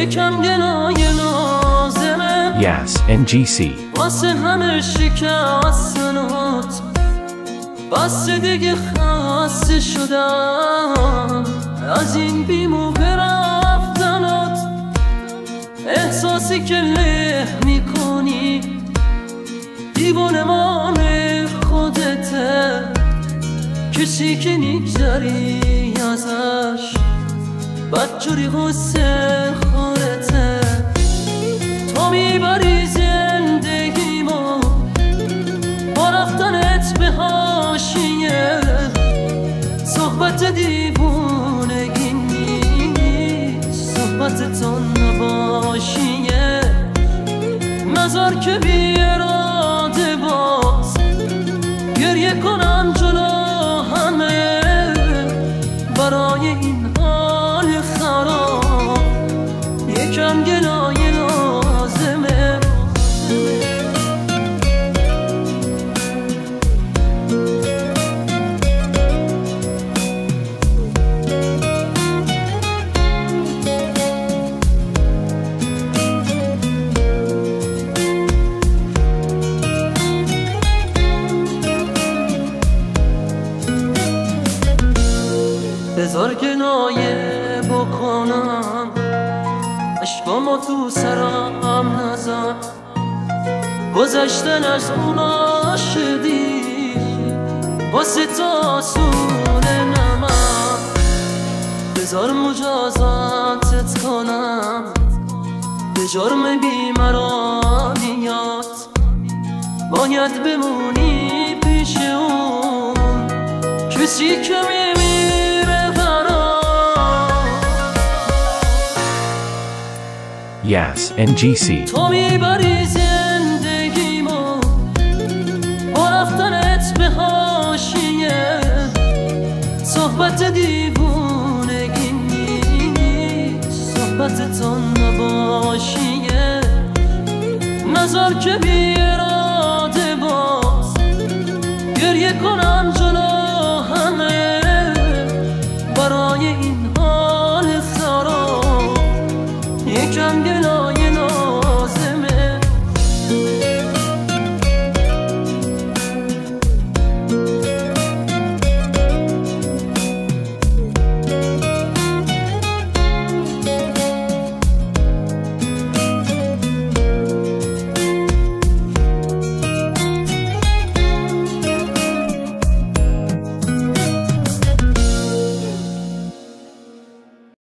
یکم گلای لازمه Yas NGC واسه همه شکستنات بس دیگه خسته شدم از این بیموقع رفتنات احساسی که له میکنی دیوانه مان خودته کسی که نیگذری ازش بدجوری غصه خورته تو میبری زندگیمو با رفتنت به حاشیه صحبت دیوونگی نیست صحبت تو نباشیه نظر که بی اراده باز گریه کنم جلو همه برای این حال خراب یکم گلای لازمه بذار کنایه بکنم عشقامو تو سرم نزن گذشتن از اونا شدی واسه تا آسونه نمن بذار مجازاتت کنم به جرم بیمرانیات باید بمونی پیش اون کسی که Yas NGC تو میبری زندگیمو با رفتنت به حاشیه صحبت دیوونگی نیست صحبت تو نباشیه نظر که